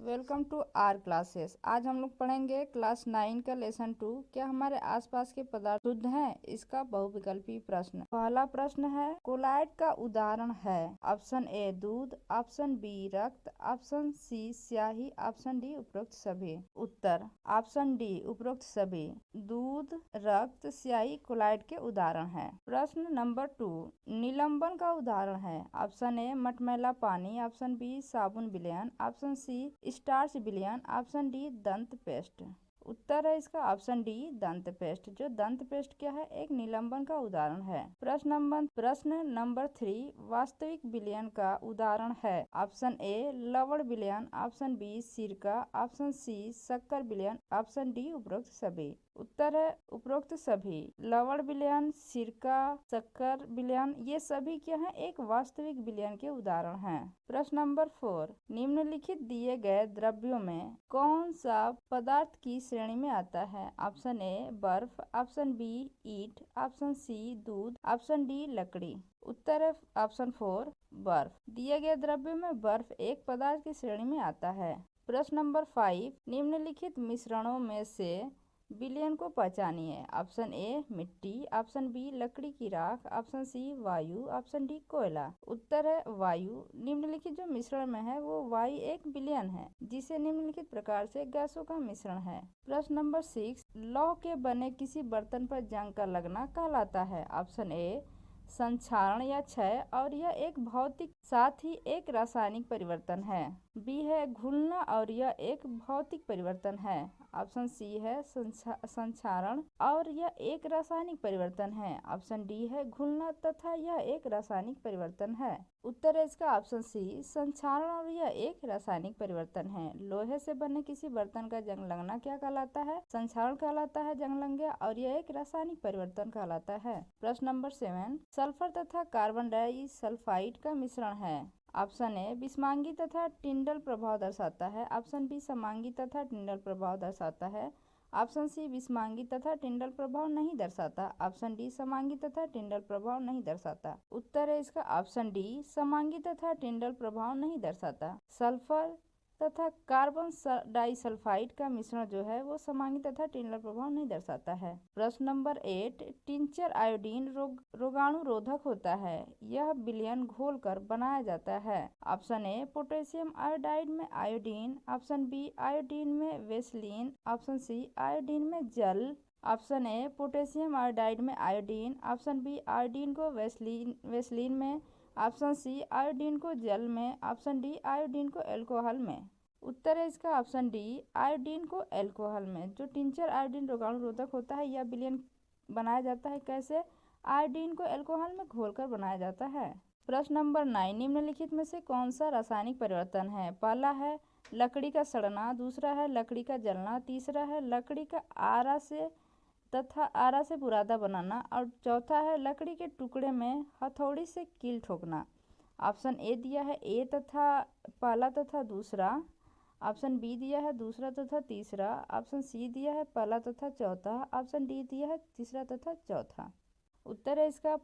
Welcome to are classes. आज हम लोग पढ़ेंगे क्लास 9 का लेसन 2। क्या हमारे आसपास के पदार्थ शुद्ध हैं? इसका बहुविकल्पी प्रश्न। पहला प्रश्न है, कोलाइड का उदाहरण है। ऑप्शन ए दूध, ऑप्शन बी रक्त, ऑप्शन सी स्याही, ऑप्शन डी उपरोक्त सभी। उत्तर ऑप्शन डी उपरोक्त सभी। दूध, रक्त, स्याही कोलाइड के उदाहरण है। प्रश्न नंबर 2, निलंबन का उदाहरण है। ऑप्शन ए मटमैला पानी, ऑप्शन बी साबुन विलयन, ऑप्शन सी स्टार्च विलयन, ऑप्शन डी दंत पेस्ट। उत्तर है इसका ऑप्शन डी दंत पेस्ट। जो दंत पेस्ट क्या है? एक निलंबन का उदाहरण है। प्रश्न नंबर 3, वास्तविक विलयन का उदाहरण है। ऑप्शन ए लवण विलयन, ऑप्शन बी सिरका, ऑप्शन सी शक्कर विलयन, ऑप्शन डी उपरोक्त सभी। उत्तर है उपरोक्त सभी। लवण विलयन, सिरका, शक्कर विलयन ये सभी क्या है? एक वास्तविक विलयन के उदाहरण हैं। प्रश्न नंबर 4, निम्नलिखित दिए गए द्रव्यों में कौन सा पदार्थ की श्रेणी में आता है? ऑप्शन ए बर्फ, ऑप्शन बी ईंट, ऑप्शन सी दूध, ऑप्शन डी लकड़ी। उत्तर है ऑप्शन 4 बर्फ। दिए गए द्रव्यों में बर्फ एक पदार्थ की श्रेणी में आता है। प्रश्न नंबर 5, निम्नलिखित मिश्रणों में से विलयन को पहचानिए। ऑप्शन ए मिट्टी, ऑप्शन बी लकड़ी की राख, ऑप्शन सी वायु, ऑप्शन डी कोयला। उत्तर है वायु। निम्नलिखित जो मिश्रण में है वो वायु एक विलयन है जिसे निम्नलिखित प्रकार से गैसों का मिश्रण है। प्रश्न नंबर 6, लौह के बने किसी बर्तन पर जंग का लगना कहलाता है। ऑप्शन ए संक्षारण या क्षय और यह एक भौतिक साथ ही एक रासायनिक परिवर्तन है। बी है घुलना और यह एक भौतिक परिवर्तन है। ऑप्शन सी है संक्षारण और यह एक रासायनिक परिवर्तन है। ऑप्शन डी है घुलना तथा यह एक रासायनिक परिवर्तन है। उत्तर है इसका ऑप्शन सी संक्षारण और यह एक रासायनिक परिवर्तन है। लोहे से बने किसी बर्तन का जंग लगना क्या कहलाता है? संक्षारण कहलाता है जंग लग गया और यह एक रासायनिक परिवर्तन कहलाता है। प्रश्न नंबर 7, सल्फर तथा कार्बन डाइसल्फाइड का मिश्रण है। ऑप्शन ए विषमांगी तथा टिंडल प्रभाव दर्शाता है, ऑप्शन बी समांगी तथा टिंडल प्रभाव दर्शाता है, ऑप्शन सी विषमांगी तथा टिंडल प्रभाव नहीं दर्शाता, ऑप्शन डी समांगी तथा टिंडल प्रभाव नहीं दर्शाता। उत्तर है इसका ऑप्शन डी समांगी तथा टिंडल प्रभाव नहीं दर्शाता। सल्फर तथा कार्बन डाइसल्फाइड का मिश्रण जो है वो समांगी तथा टिंडल प्रभाव नहीं दर्शाता है। प्रश्न नंबर 8, टिंचर आयोडीन रोगाणु रोधक होता है। यह विलयन घोल कर बनाया जाता है। ऑप्शन ए पोटेशियम आयोडाइड में आयोडीन, ऑप्शन बी आयोडीन में वेसलीन, ऑप्शन सी आयोडीन में जल। ऑप्शन ए पोटेशियम आयोडाइड में आयोडीन, ऑप्शन बी आयोडीन को वेसलीन में, ऑप्शन सी आयोडीन को जल में, ऑप्शन डी आयोडीन को अल्कोहल में। उत्तर है इसका ऑप्शन डी आयोडीन को अल्कोहल में। जो टिंचर आयोडीन रोगाणु रोधक होता है यह विलयन बनाया जाता है कैसे? आयोडीन को अल्कोहल में घोलकर बनाया जाता है। प्रश्न नंबर 9, निम्नलिखित में से कौन सा रासायनिक परिवर्तन है? पहला है लकड़ी का सड़ना, दूसरा है लकड़ी का जलना, तीसरा है लकड़ी का आरा से बुरादा बनाना और चौथा है लकड़ी के टुकड़े में हथौड़ी से कील ठोकना। ऑप्शन ए दिया है ए तथा पहला तथा दूसरा, ऑप्शन बी दिया है दूसरा तथा तीसरा, ऑप्शन सी दिया है पहला तथा चौथा, ऑप्शन डी दिया है तीसरा तथा चौथा। उत्तर है इसका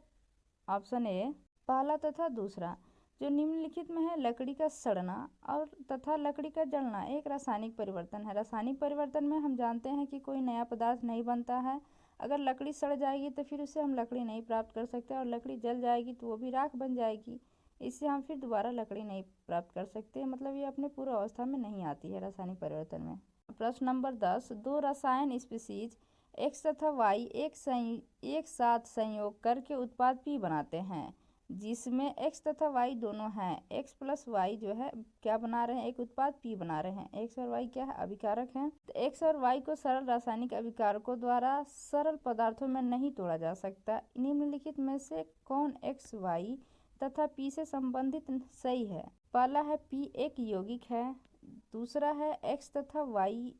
ऑप्शन ए पहला तथा दूसरा। जो निम्नलिखित में है लकड़ी का सड़ना और तथा लकड़ी का जलना एक रासायनिक परिवर्तन है। रासायनिक परिवर्तन में हम जानते हैं कि कोई नया पदार्थ नहीं बनता है। अगर लकड़ी सड़ जाएगी तो फिर उससे हम लकड़ी नहीं प्राप्त कर सकते और लकड़ी जल जाएगी तो वो भी राख बन जाएगी। इससे हम फिर दोबारा लकड़ी नहीं प्राप्त कर सकते, मतलब ये अपने पूर्व अवस्था में नहीं आती है रासायनिक परिवर्तन में। प्रश्न नंबर 10, दो रसायन स्पीसीज एक्स तथा वाई एक साथ संयोग करके उत्पाद पी बनाते हैं जिसमें एक्स तथा वाई दोनों हैं। एक्स प्लस वाई जो है क्या बना रहे हैं? एक उत्पाद पी बना रहे हैं। एक्स और वाई क्या है? अभिकारक हैं। तो एक्स और वाई को सरल रासायनिक अभिकारकों द्वारा सरल पदार्थों में नहीं तोड़ा जा सकता। निम्नलिखित में से कौन एक्स वाई तथा पी से संबंधित सही है? पहला है पी एक यौगिक है, दूसरा है एक्स तथा वाई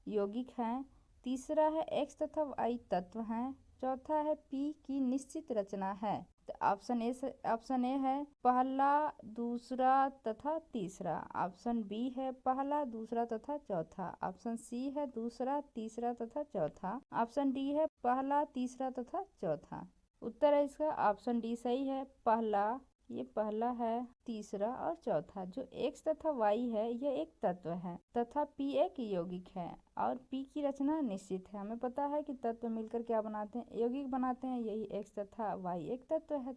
यौगिक हैं, तीसरा है एक्स तथा वाई तत्व हैं, चौथा है पी की निश्चित रचना है। तो ऑप्शन ए है पहला दूसरा तथा तीसरा, ऑप्शन बी है पहला दूसरा तथा चौथा, ऑप्शन सी है दूसरा तीसरा तथा चौथा, ऑप्शन डी है पहला तीसरा तथा चौथा। उत्तर है इसका ऑप्शन डी सही है, पहला ये पहला है, तीसरा और चौथा। जो x तथा y है यह एक तत्व है तथा p एक यौगिक है और p की रचना निश्चित है। हमें पता है कि तत्व मिलकर क्या बनाते हैं, यौगिक बनाते हैं। यही x तथा y एक तत्व है।